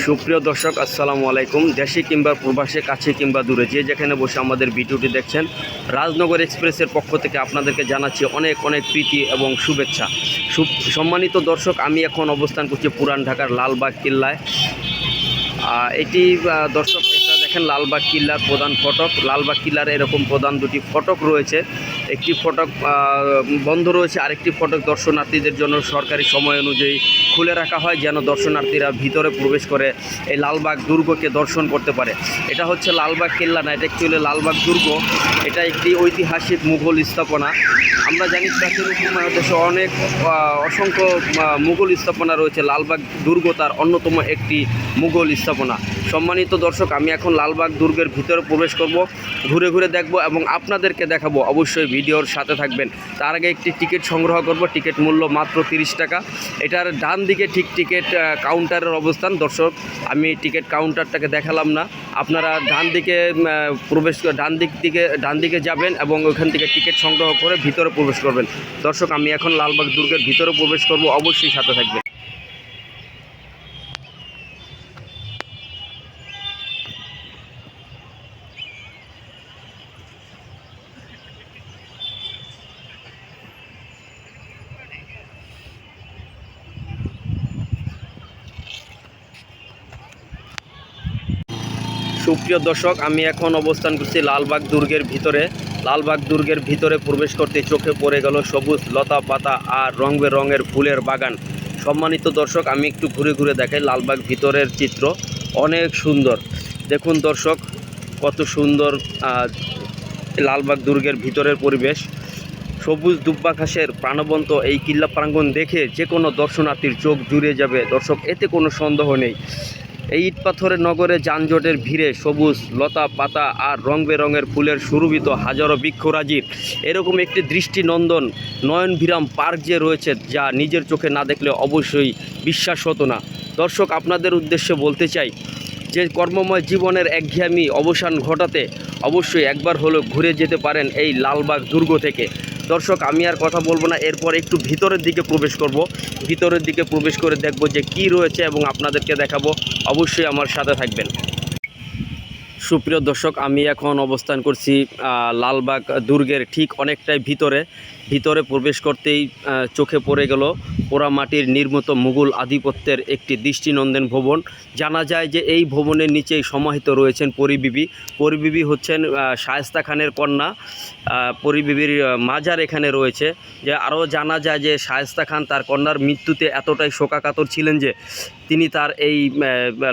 সুপ্রিয় দর্শক আসসালামু আলাইকুম। দেশে কিংবা প্রবাসে, কাছে কিংবা দূরে, যে যেখানে বসে আমাদের ভিডিওটি দেখছেন, রাজনগর এক্সপ্রেসের পক্ষ থেকে আপনাদেরকে জানাচ্ছি অনেক অনেক প্রীতি এবং শুভেচ্ছা। সম্মানিত দর্শক, আমি এখন অবস্থান করছি পুরান ঢাকার লালবাগ কিল্লায়। এটি দর্শক, এটা দেখেন লালবাগ কিল্লার প্রধান ফটক। লালবাগ কিল্লার এরকম প্রধান দুটি ফটক রয়েছে। একটি ফটক বন্ধ রয়েছে, আরেকটি ফটক দর্শনার্থীদের জন্য সরকারি সময় অনুযায়ী খুলে রাখা হয়, যেন দর্শনার্থীরা ভিতরে প্রবেশ করে এই লালবাগ দুর্গকে দর্শন করতে পারে। এটা হচ্ছে লালবাগ কিল্লা না, এটা অ্যাকচুয়ালি লালবাগ দুর্গ। এটা একটি ঐতিহাসিক মুঘল স্থাপনা। আমরা জানি প্রাচীন উপমহাদেশে অসংখ্য মুঘল স্থাপনা রয়েছে। লালবাগ দুর্গ তার অন্যতম একটি মুঘল স্থাপনা। সম্মানিত দর্শক, আমি এখন লালবাগ দুর্গের ভিতরে প্রবেশ করব, ঘুরে ঘুরে দেখব এবং আপনাদেরকে দেখাবো। অবশ্যই ভিডিওর সাথে থাকবেন। তার আগে একটি টিকিট সংগ্রহ করব। টিকিট মূল্য মাত্র 30 টাকা। এটার ডান দিকে ঠিক টিকিট কাউন্টারের অবস্থান। দর্শক, আমি টিকিট কাউন্টারটাকে দেখালাম না। আপনারা ডান দিকে ডান দিকে যাবেন এবং ওইখান থেকে টিকিট সংগ্রহ করে ভিতরে প্রবেশ করবেন। দর্শক, আমি এখন লালবাগ দুর্গের ভিতরে প্রবেশ করব, অবশ্যই সাথে থাকবেন। সুপ্রিয় দর্শক, আমি এখন অবস্থান করছি লালবাগ দুর্গের ভিতরে। লালবাগ দুর্গের ভিতরে প্রবেশ করতে চোখে পড়ে গেল সবুজ লতা পাতা আর রং বেরঙের ফুলের বাগান। সম্মানিত দর্শক, আমি একটু ঘুরে ঘুরে দেখাই লালবাগ ভিতরের চিত্র। অনেক সুন্দর। দেখুন দর্শক, কত সুন্দর লালবাগ দুর্গের ভিতরের পরিবেশ। সবুজ দুব্বা ঘাসের প্রাণবন্ত এই কিল্লা প্রাঙ্গণ দেখে যে কোনো দর্শনার্থীর চোখ জুড়ে যাবে দর্শক, এতে কোনো সন্দেহ নেই। এই ইট পাথরের নগরে যানজটের ভিড়ে সবুজ লতা পাতা আর রং বেরঙের ফুলের সুরভিত হাজারো বৃক্ষরাজির এরকম একটি দৃষ্টিনন্দন নয়নভিরাম পার্ক যে রয়েছে, যা নিজের চোখে না দেখলে অবশ্যই বিশ্বাস হতো না। দর্শক, আপনাদের উদ্দেশ্যে বলতে চাই যে কর্মময় জীবনের একঘেয়েমি অবসান ঘটাতে অবশ্যই একবার হলেও ঘুরে যেতে পারেন এই লালবাগ দুর্গ থেকে। দর্শক, আমি আর কথা বলবো না, এরপর একটু ভিতরের দিকে প্রবেশ করব। ভিতরের দিকে প্রবেশ করে দেখব যে কি রয়েছে এবং আপনাদেরকে দেখাবো। অবশ্যই আমার সাথে থাকবেন। সুপ্রিয় দর্শক, আমি এখন অবস্থান করছি লালবাগ দুর্গের ঠিক অনেকটাই ভিতরে প্রবেশ করতেই চোখে পড়ে গেল পোড়ামাটির নির্মিত মুঘল আধিপত্যের একটি দৃষ্টিনন্দন ভবন। জানা যায় যে এই ভবনের নিচেই সমাহিত রয়েছেন পরিবিবি। পরিবিবি হচ্ছেন শায়েস্তা খানের কন্যা। পরিবিবির মাজার এখানে রয়েছে। যে আরও জানা যায় যে শায়েস্তা খান তার কন্যার মৃত্যুতে এতটাই শোকাকাতর ছিলেন যে তিনি তার এই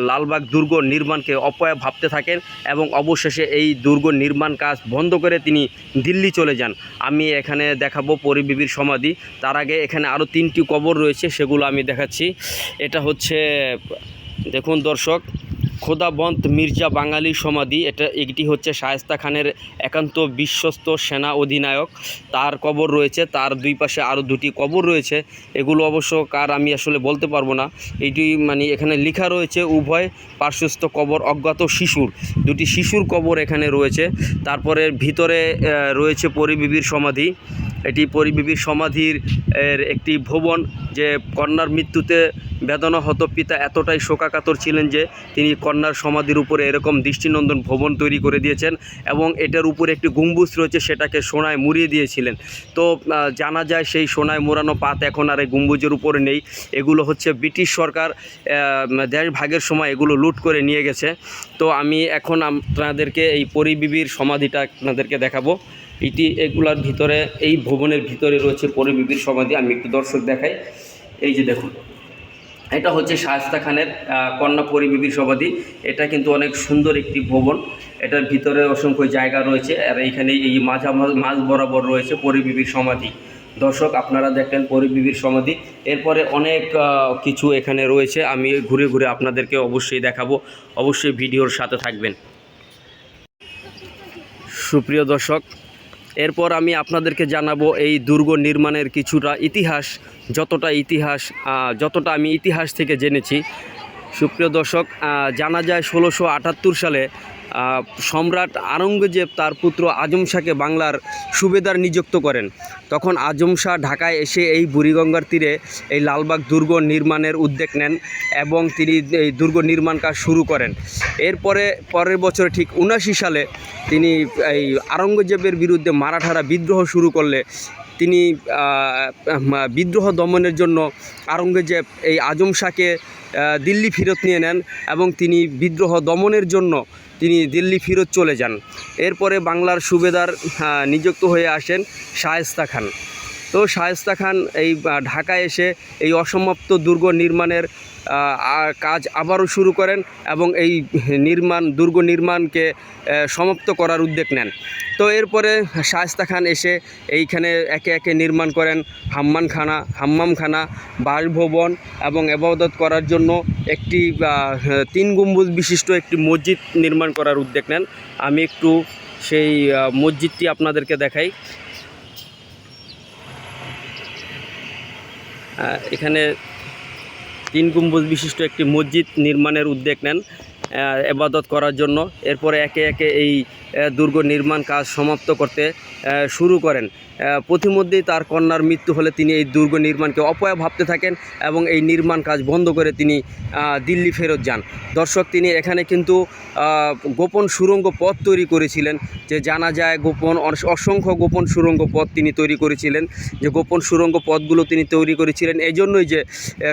লালবাগ দুর্গ নির্মাণকে অপয়া ভাবতে থাকেন এবং অবশেষে এই দুর্গ নির্মাণ কাজ বন্ধ করে তিনি দিল্লি চলে যান। আমি এখানে দেখাবো পরিবিবির সমাধি। তার আগে এখানে আরও 3টি কবর রয়েছে, সেগুলো আমি দেখাচ্ছি। এটা হচ্ছে, দেখুন দর্শক, খোদাবন্ত মির্জা বাঙালির সমাধি। এটি হচ্ছে শায়েস্তা খানের একান্ত বিশ্বস্ত সেনা অধিনায়ক, তার কবর রয়েছে। তার দুই পাশে আরও 2টি কবর রয়েছে। এগুলো অবশ্য কার আমি আসলে বলতে পারবো না। এটি এখানে লেখা রয়েছে উভয় পার্শ্বস্থ কবর অজ্ঞাত শিশুর। 2টি শিশুর কবর এখানে রয়েছে। তারপরে ভিতরে রয়েছে পরিবিবির সমাধি। এটি পরিবিবির সমাধির একটি ভবন, যে কন্যার মৃত্যুতে বেদনাহত পিতা এতটাই শোকাকাতর ছিলেন যে তিনি কন্যার সমাধির উপরে এরকম দৃষ্টিনন্দন ভবন তৈরি করে দিয়েছেন এবং এটার উপরে একটি গম্বুজ রয়েছে, সেটাকে সোনায় মুড়িয়ে দিয়েছিলেন। তো জানা যায় সেই সোনায় মোড়ানো পাত এখন আর এই গম্বুজের উপরে নেই। এগুলো হচ্ছে ব্রিটিশ সরকার দেশ ভাগের সময় এগুলো লুট করে নিয়ে গেছে। তো আমি এখন আপনাদেরকে এই পরিবিবির সমাধিটা আপনাদেরকে দেখাবো। এগুলার ভিতরে, এই ভবনের ভিতরে রয়েছে পরিবিবির সমাধি। আমি একটু দর্শক দেখাই। এই যে দেখুন, এটা হচ্ছে শায়েস্তা খানের কন্যা পরিবিবির সমাধি। এটা কিন্তু অনেক সুন্দর একটি ভবন। এটার ভিতরে অসংখ্য জায়গা রয়েছে আর এইখানে এই মাঝ বরাবর রয়েছে পরিবিবির সমাধি। দর্শক, আপনারা দেখলেন পরিবিবির সমাধি। এরপরে অনেক কিছু এখানে রয়েছে, আমি ঘুরে ঘুরে আপনাদেরকে অবশ্যই দেখাবো। অবশ্যই ভিডিওর সাথে থাকবেন। সুপ্রিয় দর্শক, এরপর আমি আপনাদেরকে জানাবো এই দুর্গ নির্মাণের কিছুটা ইতিহাস, যতটা আমি ইতিহাস থেকে জেনেছি। সুপ্রিয় দর্শক, জানা যায় 1678 সালে সম্রাট আওরঙ্গজেব তার পুত্র আজম শাহকে বাংলার সুবেদার নিযুক্ত করেন। তখন আজম শাহ ঢাকায় এসে এই বুড়িগঙ্গার তীরে এই লালবাগ দুর্গ নির্মাণের উদ্যোগ নেন এবং তিনি এই দুর্গ নির্মাণ কাজ শুরু করেন। পরের বছর ঠিক 79 সালে তিনি এই আওরঙ্গজেবের বিরুদ্ধে মারাঠারা বিদ্রোহ শুরু করলে তিনি বিদ্রোহ দমনের জন্য আওরঙ্গজেব এই আজম শাহকে দিল্লি ফেরত নিয়ে নেন এবং তিনি বিদ্রোহ দমনের জন্য তিনি দিল্লি ফেরত চলে যান। এরপরে বাংলার সুবেদার নিযুক্ত হয়ে আসেন শায়েস্তা খান। তো শায়েস্তা খান এই ঢাকায় এসে এই অসমাপ্ত দুর্গ নির্মাণের কাজ আবারও শুরু করেন এবং এই দুর্গ নির্মাণকে সমাপ্ত করার উদ্যোগ নেন। তো এরপরে শায়েস্তা খান এসে এইখানে একে একে নির্মাণ করেন হাম্মামখানা, বাসভবন এবং ইবাদত করার জন্য একটি 3 গম্বুজ বিশিষ্ট একটি মসজিদ নির্মাণ করার উদ্যোগ নেন। আমি একটু সেই মসজিদটি আপনাদেরকে দেখাই। এখানে 3 গম্বুজ বিশিষ্ট একটি মসজিদ নির্মাণের উদ্যোগ নেন ইবাদত করার জন্য। এরপরে একে একে এই দুর্গ নির্মাণ কাজ সমাপ্ত করতে শুরু করেন। পথিমধ্যেই তার কন্যার মৃত্যু হলে তিনি এই দুর্গ নির্মাণকে অপয়া ভাবতে থাকেন এবং এই নির্মাণ কাজ বন্ধ করে তিনি দিল্লি ফেরত যান। দর্শক, তিনি এখানে কিন্তু গোপন সুড়ঙ্গ পথ তৈরি করেছিলেন, যে জানা যায় অসংখ্য গোপন সুড়ঙ্গ পথ তিনি তৈরি করেছিলেন। যে গোপন সুড়ঙ্গ পথগুলো তিনি তৈরি করেছিলেন এই জন্যই যে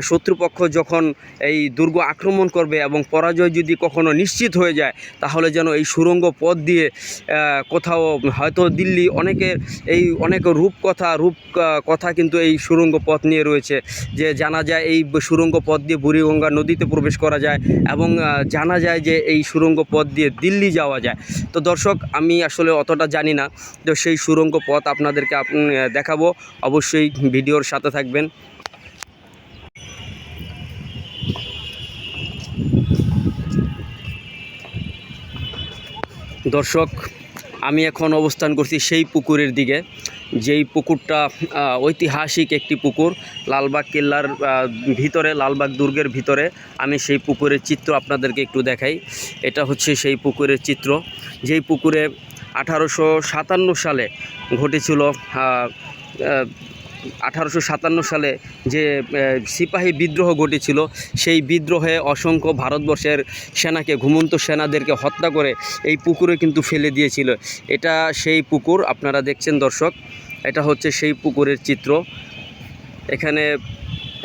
শত্রুপক্ষ যখন এই দুর্গ আক্রমণ করবে এবং পরাজয় যদি কখনো নিশ্চিত হয়ে যায়, তাহলে যেন এই সুড়ঙ্গ পথ দিয়ে কোথাও হয়তো দিল্লি অনেক রূপকথা কিন্তু এই সুড়ঙ্গ পথ নিয়ে রয়েছে। যে জানা যায় এই সুড়ঙ্গ পথ দিয়ে বুড়িগঙ্গা নদীতে প্রবেশ করা যায় এবং জানা যায় যে এই সুড়ঙ্গ পথ দিয়ে দিল্লি যাওয়া যায়। তো দর্শক, আমি আসলে অতটা জানি না, তো সেই সুড়ঙ্গ পথ আপনাদেরকে দেখাবো, অবশ্যই ভিডিওর সাথে থাকবেন। দর্শক, আমি এখন অবস্থান করছি সেই পুকুরের দিকে, যেই পুকুরটা ঐতিহাসিক একটি পুকুর লালবাগ কেল্লার ভিতরে, লালবাগ দুর্গের ভিতরে। আমি সেই পুকুরের চিত্র আপনাদেরকে একটু দেখাই। এটা হচ্ছে সেই পুকুরের চিত্র, যেই পুকুরে 1857 সালে ঘটেছিল 1857 সালে যে সিপাহী বিদ্রোহ ঘটেছিল, সেই বিদ্রোহে অসংখ্য ভারতবর্ষের সেনাকে, ঘুমন্ত সেনাদেরকে হত্যা করে এই পুকুরে কিন্তু ফেলে দিয়েছিল। এটা সেই পুকুর আপনারা দেখছেন দর্শক, এটা হচ্ছে সেই পুকুরের চিত্র। এখানে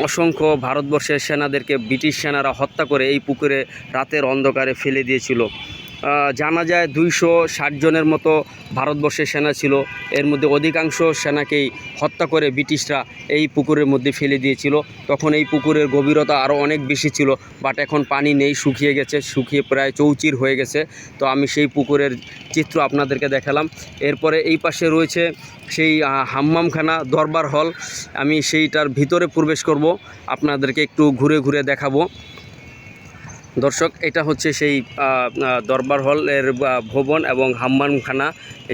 অসংখ্য ভারতবর্ষের সেনাদেরকে ব্রিটিশ সেনারা হত্যা করে এই পুকুরে রাতের অন্ধকারে ফেলে দিয়েছিল। জানা যায় 260 জনের মতো ভারতবর্ষের সেনা ছিল, এর মধ্যে অধিকাংশ সেনাকেই হত্যা করে ব্রিটিশরা এই পুকুরের মধ্যে ফেলে দিয়েছিল। তখন এই পুকুরের গভীরতা আরও অনেক বেশি ছিল, বাট এখন পানি নেই, শুকিয়ে গেছে, শুকিয়ে প্রায় চৌচির হয়ে গেছে। তো আমি সেই পুকুরের চিত্র আপনাদেরকে দেখালাম। এরপরে এই পাশে রয়েছে সেই হাম্মামখানা, দরবার হল। আমি সেইটার ভিতরে প্রবেশ করব, আপনাদেরকে একটু ঘুরে ঘুরে দেখাবো। দর্শক, এটা হচ্ছে সেই দরবার হলের ভবন এবং হাম্মামখানা,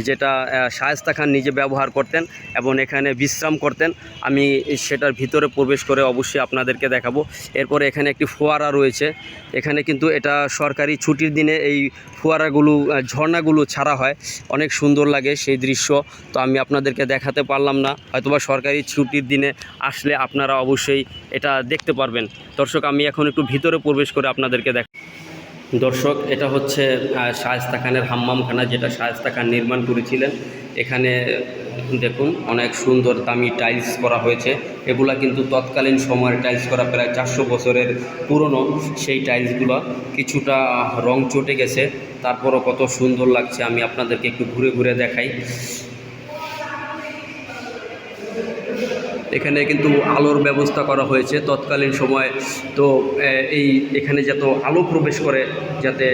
যেটা শায়েস্তা খান নিজে ব্যবহার করতেন এবং এখানে বিশ্রাম করতেন। আমি সেটার ভিতরে প্রবেশ করে অবশ্যই আপনাদেরকে দেখাবো। এরপরে এখানে একটি ফোয়ারা রয়েছে। এখানে কিন্তু এটা সরকারি ছুটির দিনে এই ঝর্ণাগুলো ছাড়া হয়, অনেক সুন্দর লাগে সেই দৃশ্য। তো আমি আপনাদেরকে দেখাতে পারলাম না, হয়তোবা সরকারি ছুটির দিনে আসলে আপনারা অবশ্যই এটা দেখতে পারবেন। দর্শক, আমি এখন একটু ভিতরে প্রবেশ করে আপনাদেরকে দর্শক, এটা হচ্ছে শায়েস্তা খানের হাম্মামখানা, যেটা শায়েস্তা খান নির্মাণ করেছিলেন। এখানে দেখুন অনেক সুন্দর দামি টাইলস করা হয়েছে। এগুলা কিন্তু তৎকালীন সময়ের টাইলস করা, প্রায় 400 বছরের পুরনো সেই টাইলসগুলো। কিছুটা রং চটে গেছে, তারপরও কত সুন্দর লাগছে। আমি আপনাদেরকে একটু ঘুরে ঘুরে দেখাই। এখানে কিন্তু আলোর ব্যবস্থা করা হয়েছে তৎকালীন সময়ে। তো এখানে যাতে আলো প্রবেশ করে, যাতে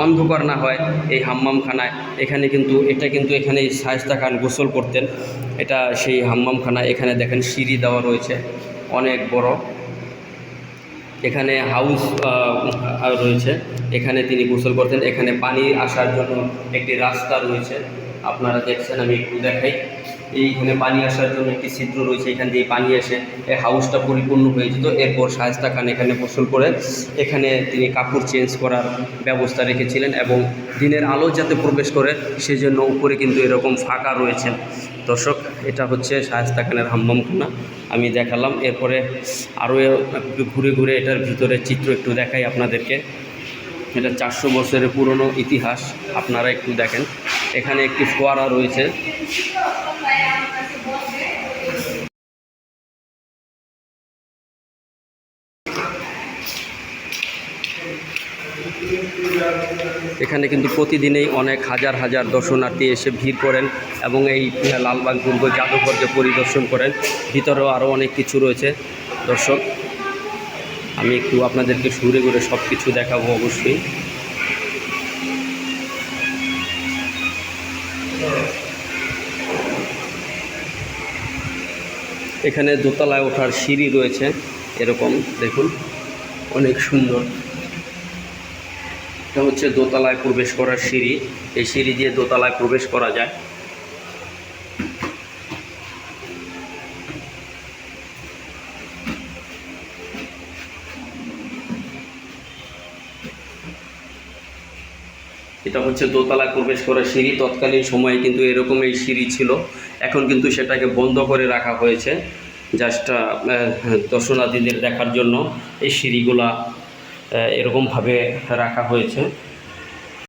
অন্ধকার না হয় এই হাম্মামখানায়, এখানে শায়েস্তা খান গোসল করতেন। এটা সেই হাম্মামখানা। এখানে দেখেন সিঁড়ি দেওয়া রয়েছে অনেক বড়। এখানে হাউস রয়েছে, এখানে তিনি গোসল করতেন। এখানে পানি আসার জন্য একটি রাস্তা রয়েছে, আপনারা দেখছেন। আমি একটু দেখাই। এইখানে পানি আসার জন্য একটি ছিদ্র রয়েছে, এখান দিয়ে পানি এসে এই হাউসটা পরিপূর্ণ হয়ে যেত। এরপর শায়েস্তা খান এখানে গোসল করে এখানে তিনি কাপড় চেঞ্জ করার ব্যবস্থা রেখেছিলেন এবং দিনের আলো যাতে প্রবেশ করে সেজন্য উপরে কিন্তু এরকম ফাঁকা রয়েছে। দর্শক, এটা হচ্ছে শায়েস্তা খানের হাম্মামখানা আমি দেখালাম। এরপরে আরও একটু ঘুরে ঘুরে এটার ভিতরে চিত্র একটু দেখাই আপনাদেরকে। এটা 400 বছরের পুরনো ইতিহাস, আপনারা একটু দেখেন। এখানে একটি ফোয়ারা রয়েছে। এখানে কিন্তু প্রতিদিনেই অনেক হাজার হাজার দর্শনার্থী এসে ভিড় করেন এবং এই লালবাগ দুর্গ জাদুঘরকে পরিদর্শন করেন। ভিতরেও আরও অনেক কিছু রয়েছে। দর্শক, আমি একটু আপনাদেরকে ঘুরে ঘুরে সব কিছু দেখাবো অবশ্যই। এখানে দোতলায় ওঠার সিঁড়ি রয়েছে, এরকম দেখুন, অনেক সুন্দর। এটা হচ্ছে দোতলায় প্রবেশ করার সিঁড়ি, এই সিঁড়ি দিয়ে দোতলায় প্রবেশ করা যায়। এটা হচ্ছে দোতলায় প্রবেশ করার সিঁড়ি। তৎকালীন সময়ে কিন্তু এরকম এই সিঁড়ি ছিল, এখন কিন্তু সেটাকে বন্ধ করে রাখা হয়েছে জাস্ট দর্শনার্থীদের দেখার জন্য এই সিঁড়িগুলা এরকমভাবে রাখা হয়েছে।